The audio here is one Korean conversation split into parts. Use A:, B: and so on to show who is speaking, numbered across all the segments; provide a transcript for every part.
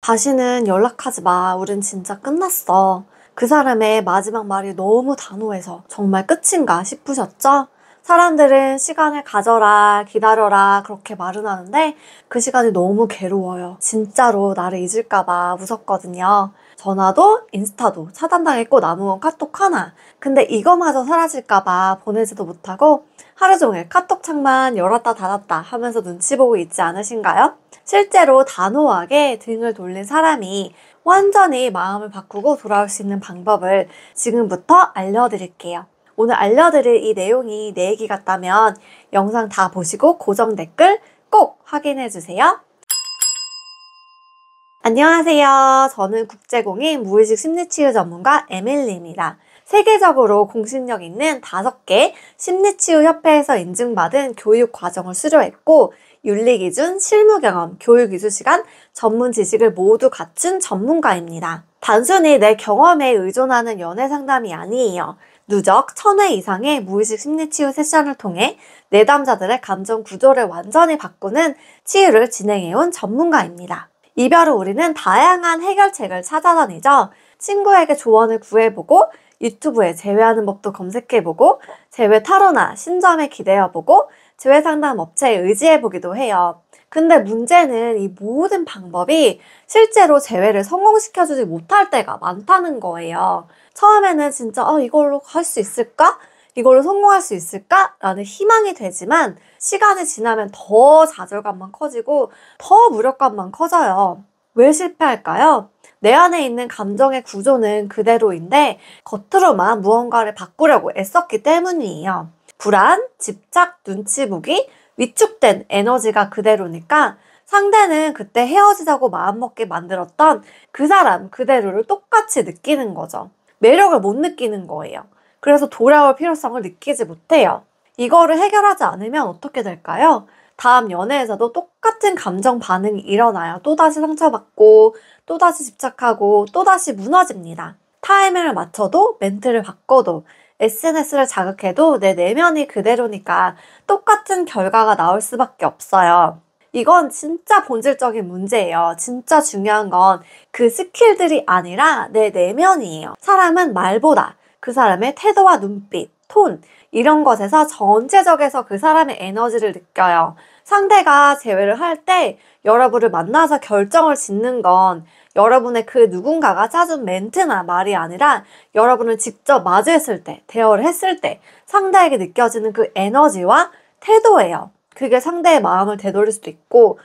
A: 다시는 연락하지 마. 우린 진짜 끝났어. 그 사람의 마지막 말이 너무 단호해서 정말 끝인가 싶으셨죠? 사람들은 시간을 가져라, 기다려라, 그렇게 말은 하는데 그 시간이 너무 괴로워요. 진짜로 나를 잊을까봐 무섭거든요. 전화도 인스타도 차단당했고 남은 카톡 하나. 근데 이거마저 사라질까봐 보내지도 못하고 하루 종일 카톡 창만 열었다 닫았다 하면서 눈치 보고 있지 않으신가요? 실제로 단호하게 등을 돌린 사람이 완전히 마음을 바꾸고 돌아올 수 있는 방법을 지금부터 알려드릴게요. 오늘 알려드릴 이 내용이 내 얘기 같다면 영상 다 보시고 고정 댓글 꼭 확인해주세요. 안녕하세요. 저는 국제공인 무의식 심리치유 전문가 에밀리입니다. 세계적으로 공신력 있는 5개 심리치유협회에서 인증받은 교육 과정을 수료했고 윤리기준, 실무경험, 교육이수시간, 전문 지식을 모두 갖춘 전문가입니다. 단순히 내 경험에 의존하는 연애상담이 아니에요. 누적 1000회 이상의 무의식 심리치유 세션을 통해 내담자들의 감정 구조를 완전히 바꾸는 치유를 진행해온 전문가입니다. 이별 후 우리는 다양한 해결책을 찾아다니죠. 친구에게 조언을 구해보고 유튜브에 재회하는 법도 검색해보고 재회 타로나 신점에 기대어보고 재회 상담 업체에 의지해보기도 해요. 근데 문제는 이 모든 방법이 실제로 재회를 성공시켜주지 못할 때가 많다는 거예요. 처음에는 진짜 이걸로 할 수 있을까? 이걸로 성공할 수 있을까? 라는 희망이 되지만 시간이 지나면 더 좌절감만 커지고 더 무력감만 커져요. 왜 실패할까요? 내 안에 있는 감정의 구조는 그대로인데 겉으로만 무언가를 바꾸려고 애썼기 때문이에요. 불안, 집착, 눈치 보기, 위축된 에너지가 그대로니까 상대는 그때 헤어지자고 마음먹게 만들었던 그 사람 그대로를 똑같이 느끼는 거죠. 매력을 못 느끼는 거예요. 그래서 돌아올 필요성을 느끼지 못해요. 이거를 해결하지 않으면 어떻게 될까요? 다음 연애에서도 똑같은 감정 반응이 일어나요. 또다시 상처받고, 또다시 집착하고, 또다시 무너집니다. 타이밍을 맞춰도, 멘트를 바꿔도, SNS를 자극해도 내 내면이 그대로니까 똑같은 결과가 나올 수밖에 없어요. 이건 진짜 본질적인 문제예요. 진짜 중요한 건 그 스킬들이 아니라 내 내면이에요. 사람은 말보다 그 사람의 태도와 눈빛, 톤 이런 것에서 전체적에서 그 사람의 에너지를 느껴요. 상대가 재회를 할 때 여러분을 만나서 결정을 짓는 건 여러분의 그 누군가가 짜준 멘트나 말이 아니라 여러분을 직접 마주했을 때, 대화를 했을 때 상대에게 느껴지는 그 에너지와 태도예요. 그게 상대의 마음을 되돌릴 수도 있고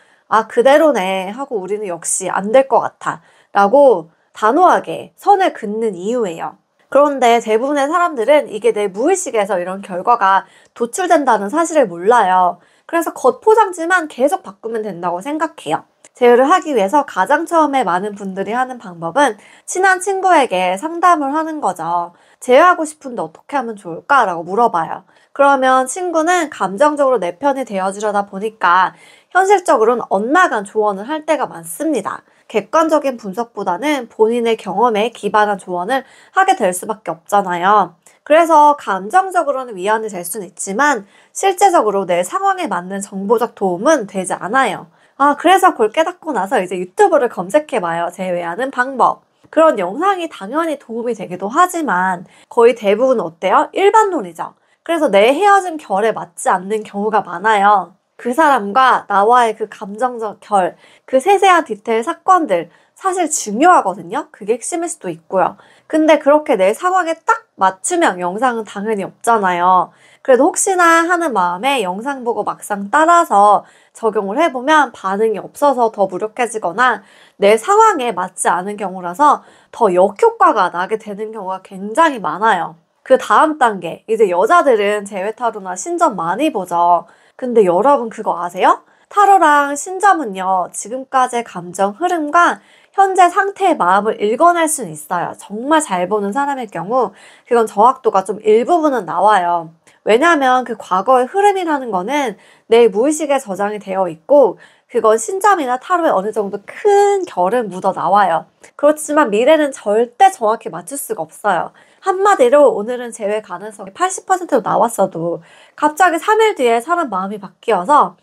A: 그대로네 하고 우리는 역시 안 될 것 같아 라고 단호하게 선을 긋는 이유예요. 그런데 대부분의 사람들은 이게 내 무의식에서 이런 결과가 도출된다는 사실을 몰라요. 그래서 겉포장지만 계속 바꾸면 된다고 생각해요. 재회를 하기 위해서 가장 처음에 많은 분들이 하는 방법은 친한 친구에게 상담을 하는 거죠. 재회하고 싶은데 어떻게 하면 좋을까? 라고 물어봐요. 그러면 친구는 감정적으로 내 편이 되어주려다 보니까 현실적으로는 엇나간 조언을 할 때가 많습니다. 객관적인 분석보다는 본인의 경험에 기반한 조언을 하게 될 수밖에 없잖아요. 그래서 감정적으로는 위안이 될 수는 있지만 실제적으로 내 상황에 맞는 정보적 도움은 되지 않아요. 그래서 그걸 깨닫고 나서 이제 유튜브를 검색해봐요. 재회하는 방법. 그런 영상이 당연히 도움이 되기도 하지만 거의 대부분 어때요? 일반론이죠. 그래서 내 헤어진 결에 맞지 않는 경우가 많아요. 그 사람과 나와의 그 감정적 결, 그 세세한 디테일 사건들 사실 중요하거든요. 그게 핵심일 수도 있고요. 근데 그렇게 내 상황에 딱 맞춤형 영상은 당연히 없잖아요. 그래도 혹시나 하는 마음에 영상 보고 막상 따라서 적용을 해보면 반응이 없어서 더 무력해지거나 내 상황에 맞지 않은 경우라서 더 역효과가 나게 되는 경우가 굉장히 많아요. 그 다음 단계, 이제 여자들은 재회 타로나 신점 많이 보죠. 근데 여러분 그거 아세요? 타로랑 신점은요, 지금까지의 감정 흐름과 현재 상태의 마음을 읽어낼 수는 있어요. 정말 잘 보는 사람의 경우 그건 정확도가 좀 일부분은 나와요. 왜냐하면 그 과거의 흐름이라는 거는 내 무의식에 저장이 되어 있고 그건 신점이나 타로에 어느 정도 큰 결은 묻어 나와요. 그렇지만 미래는 절대 정확히 맞출 수가 없어요. 한마디로 오늘은 재회 가능성이 80%로 나왔어도 갑자기 3일 뒤에 사람 마음이 바뀌어서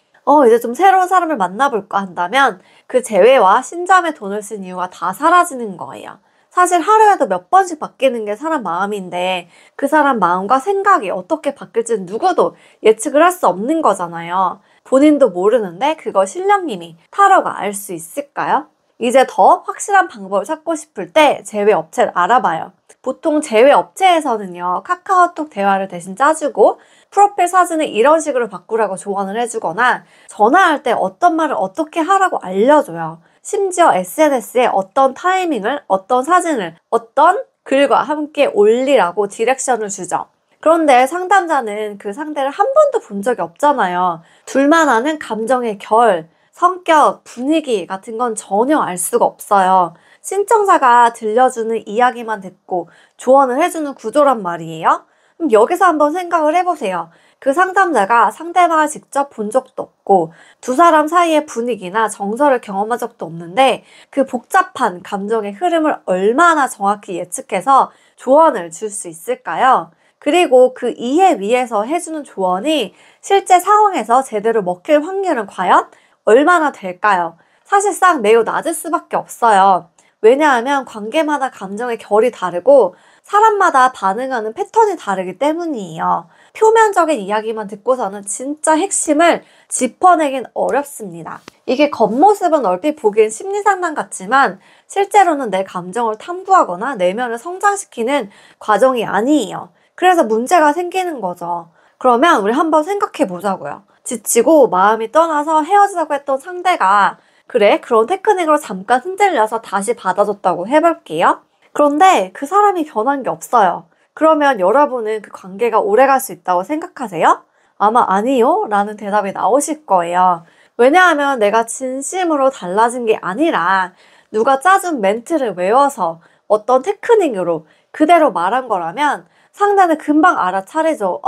A: 이제 좀 새로운 사람을 만나볼까 한다면 그 재회와 신점에 돈을 쓴 이유가 다 사라지는 거예요. 사실 하루에도 몇 번씩 바뀌는 게 사람 마음인데 그 사람 마음과 생각이 어떻게 바뀔지는 누구도 예측을 할 수 없는 거잖아요. 본인도 모르는데 그걸 신령님이 타로가 알 수 있을까요? 이제 더 확실한 방법을 찾고 싶을 때 제외 업체를 알아봐요. 보통 제외 업체에서는요, 카카오톡 대화를 대신 짜주고 프로필 사진을 이런 식으로 바꾸라고 조언을 해주거나 전화할 때 어떤 말을 어떻게 하라고 알려줘요. 심지어 SNS에 어떤 타이밍을, 어떤 사진을, 어떤 글과 함께 올리라고 디렉션을 주죠. 그런데 상담자는 그 상대를 한 번도 본 적이 없잖아요. 둘만 아는 감정의 결, 성격, 분위기 같은 건 전혀 알 수가 없어요. 신청자가 들려주는 이야기만 듣고 조언을 해주는 구조란 말이에요. 그럼 여기서 한번 생각을 해보세요. 그 상담자가 상대방을 직접 본 적도 없고 두 사람 사이의 분위기나 정서를 경험한 적도 없는데 그 복잡한 감정의 흐름을 얼마나 정확히 예측해서 조언을 줄 수 있을까요? 그리고 그 이해 위에서 해주는 조언이 실제 상황에서 제대로 먹힐 확률은 과연 얼마나 될까요? 사실상 매우 낮을 수밖에 없어요. 왜냐하면 관계마다 감정의 결이 다르고 사람마다 반응하는 패턴이 다르기 때문이에요. 표면적인 이야기만 듣고서는 진짜 핵심을 짚어내긴 어렵습니다. 이게 겉모습은 얼핏 보기엔 심리상담 같지만 실제로는 내 감정을 탐구하거나 내면을 성장시키는 과정이 아니에요. 그래서 문제가 생기는 거죠. 그러면 우리 한번 생각해 보자고요. 지치고 마음이 떠나서 헤어지자고 했던 상대가 그래, 그런 테크닉으로 잠깐 흔들려서 다시 받아줬다고 해볼게요. 그런데 그 사람이 변한 게 없어요. 그러면 여러분은 그 관계가 오래갈 수 있다고 생각하세요? 아마 아니요 라는 대답이 나오실 거예요. 왜냐하면 내가 진심으로 달라진 게 아니라 누가 짜준 멘트를 외워서 어떤 테크닉으로 그대로 말한 거라면 상대는 금방 알아차리죠.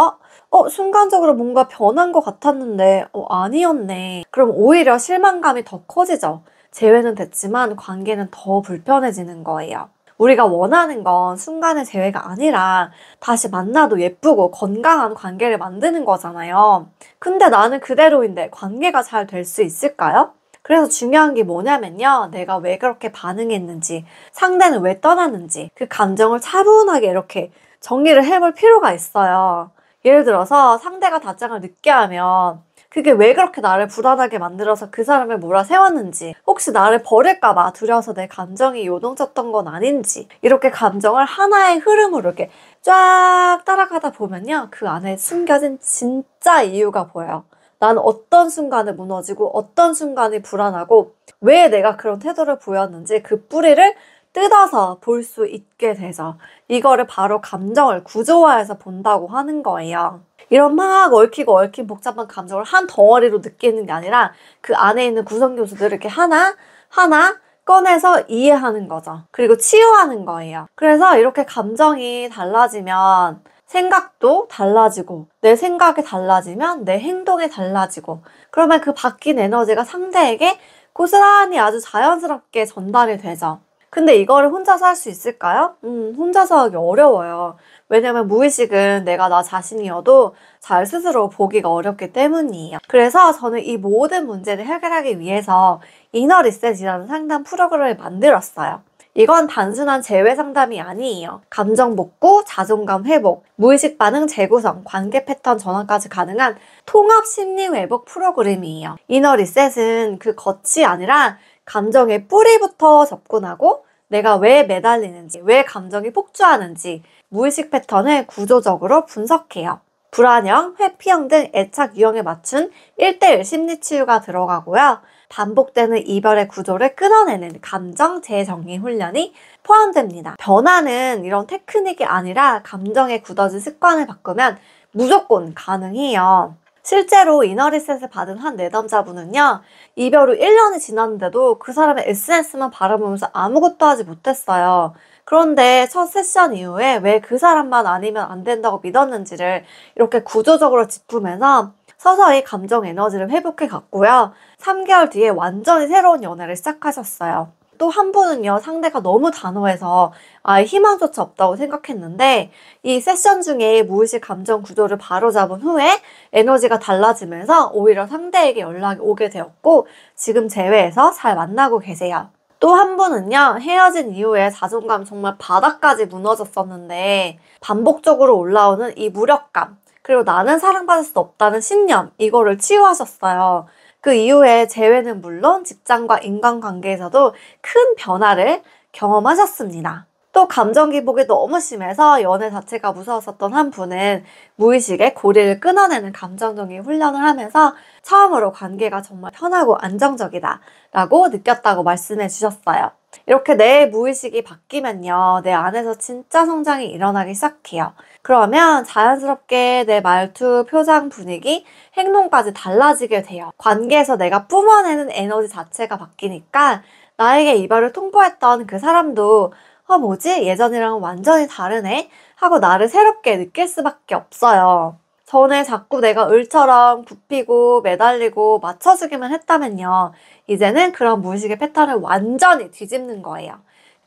A: 순간적으로 뭔가 변한 것 같았는데 아니었네. 그럼 오히려 실망감이 더 커지죠. 재회는 됐지만 관계는 더 불편해지는 거예요. 우리가 원하는 건 순간의 재회가 아니라 다시 만나도 예쁘고 건강한 관계를 만드는 거잖아요. 근데 나는 그대로인데 관계가 잘 될 수 있을까요? 그래서 중요한 게 뭐냐면요. 내가 왜 그렇게 반응했는지, 상대는 왜 떠났는지 그 감정을 차분하게 이렇게 정리를 해볼 필요가 있어요. 예를 들어서 상대가 답장을 늦게 하면 그게 왜 그렇게 나를 불안하게 만들어서 그 사람을 몰아세웠는지, 혹시 나를 버릴까봐 두려워서 내 감정이 요동쳤던 건 아닌지, 이렇게 감정을 하나의 흐름으로 이렇게 쫙 따라가다 보면요. 그 안에 숨겨진 진짜 이유가 보여요. 나는 어떤 순간에 무너지고 어떤 순간이 불안하고 왜 내가 그런 태도를 보였는지 그 뿌리를 뜯어서 볼 수 있게 되죠. 이거를 바로 감정을 구조화해서 본다고 하는 거예요. 이런 막 얽히고 얽힌 복잡한 감정을 한 덩어리로 느끼는 게 아니라 그 안에 있는 구성 요소들을 이렇게 하나하나 꺼내서 이해하는 거죠. 그리고 치유하는 거예요. 그래서 이렇게 감정이 달라지면 생각도 달라지고 내 생각이 달라지면 내 행동이 달라지고 그러면 그 바뀐 에너지가 상대에게 고스란히 아주 자연스럽게 전달이 되죠. 근데 이거를 혼자서 할 수 있을까요? 혼자서 하기 어려워요. 왜냐면 무의식은 내가 나 자신이어도 잘 스스로 보기가 어렵기 때문이에요. 그래서 저는 이 모든 문제를 해결하기 위해서 이너 리셋이라는 상담 프로그램을 만들었어요. 이건 단순한 재회 상담이 아니에요. 감정 복구, 자존감 회복, 무의식 반응 재구성, 관계 패턴 전환까지 가능한 통합 심리 회복 프로그램이에요. 이너 리셋은 그 겉이 아니라 감정의 뿌리부터 접근하고 내가 왜 매달리는지, 왜 감정이 폭주하는지 무의식 패턴을 구조적으로 분석해요. 불안형, 회피형 등 애착 유형에 맞춘 1:1 심리치유가 들어가고요. 반복되는 이별의 구조를 끊어내는 감정 재정의 훈련이 포함됩니다. 변화는 이런 테크닉이 아니라 감정에 굳어진 습관을 바꾸면 무조건 가능해요. 실제로 이너 리셋을 받은 한 내담자분은요. 이별 후 1년이 지났는데도 그 사람의 SNS만 바라보면서 아무것도 하지 못했어요. 그런데 첫 세션 이후에 왜 그 사람만 아니면 안 된다고 믿었는지를 이렇게 구조적으로 짚으면서 서서히 감정 에너지를 회복해 갔고요. 3개월 뒤에 완전히 새로운 연애를 시작하셨어요. 또 한 분은요, 상대가 너무 단호해서 아예 희망조차 없다고 생각했는데 이 세션 중에 무의식 감정 구조를 바로잡은 후에 에너지가 달라지면서 오히려 상대에게 연락이 오게 되었고 지금 재회해서 잘 만나고 계세요. 또 한 분은요, 헤어진 이후에 자존감 정말 바닥까지 무너졌었는데 반복적으로 올라오는 이 무력감, 그리고 나는 사랑받을 수 없다는 신념, 이거를 치유하셨어요. 그 이후에 재회는 물론 직장과 인간관계에서도 큰 변화를 경험하셨습니다. 또 감정 기복이 너무 심해서 연애 자체가 무서웠었던 한 분은 무의식에 고리를 끊어내는 감정적인 훈련을 하면서 처음으로 관계가 정말 편하고 안정적이다 라고 느꼈다고 말씀해 주셨어요. 이렇게 내 무의식이 바뀌면요, 내 안에서 진짜 성장이 일어나기 시작해요. 그러면 자연스럽게 내 말투, 표정, 분위기, 행동까지 달라지게 돼요. 관계에서 내가 뿜어내는 에너지 자체가 바뀌니까 나에게 이별을 통보했던 그 사람도 뭐지? 예전이랑 완전히 다르네? 하고 나를 새롭게 느낄 수밖에 없어요. 전에 자꾸 내가 을처럼 굽히고 매달리고 맞춰주기만 했다면요, 이제는 그런 무의식의 패턴을 완전히 뒤집는 거예요.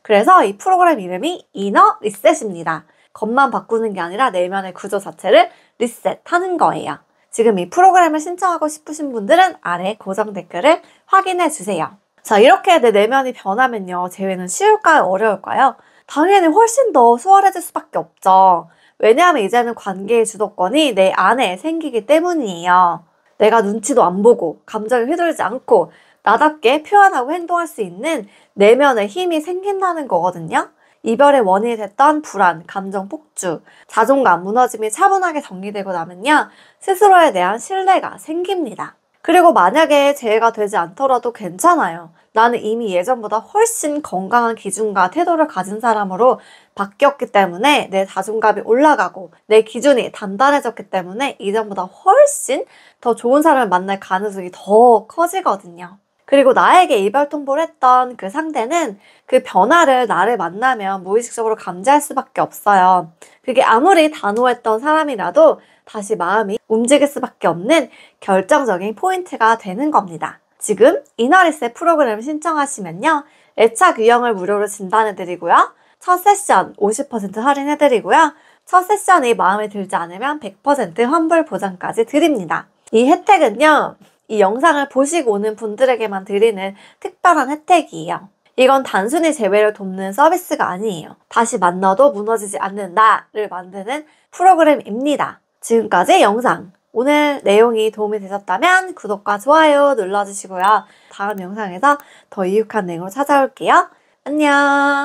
A: 그래서 이 프로그램 이름이 이너 리셋입니다. 겉만 바꾸는 게 아니라 내면의 구조 자체를 리셋하는 거예요. 지금 이 프로그램을 신청하고 싶으신 분들은 아래 고정 댓글을 확인해 주세요. 자, 이렇게 내 내면이 변하면요, 재회는 쉬울까요? 어려울까요? 당연히 훨씬 더 수월해질 수밖에 없죠. 왜냐하면 이제는 관계의 주도권이 내 안에 생기기 때문이에요. 내가 눈치도 안 보고 감정에 휘둘리지 않고 나답게 표현하고 행동할 수 있는 내면의 힘이 생긴다는 거거든요. 이별의 원인이 됐던 불안, 감정 폭주, 자존감 무너짐이 차분하게 정리되고 나면요, 스스로에 대한 신뢰가 생깁니다. 그리고 만약에 재회가 되지 않더라도 괜찮아요. 나는 이미 예전보다 훨씬 건강한 기준과 태도를 가진 사람으로 바뀌었기 때문에 내 자존감이 올라가고 내 기준이 단단해졌기 때문에 이전보다 훨씬 더 좋은 사람을 만날 가능성이 더 커지거든요. 그리고 나에게 이별 통보를 했던 그 상대는 그 변화를 나를 만나면 무의식적으로 감지할 수밖에 없어요. 그게 아무리 단호했던 사람이라도 다시 마음이 움직일 수밖에 없는 결정적인 포인트가 되는 겁니다. 지금 이너리셋 프로그램 신청하시면요, 애착 유형을 무료로 진단해드리고요, 첫 세션 50% 할인해드리고요, 첫 세션이 마음에 들지 않으면 100% 환불 보장까지 드립니다. 이 혜택은요, 이 영상을 보시고 오는 분들에게만 드리는 특별한 혜택이에요. 이건 단순히 재회를 돕는 서비스가 아니에요. 다시 만나도 무너지지 않는 나를 만드는 프로그램입니다. 지금까지 영상, 오늘 내용이 도움이 되셨다면 구독과 좋아요 눌러주시고요. 다음 영상에서 더 유익한 내용으로 찾아올게요. 안녕.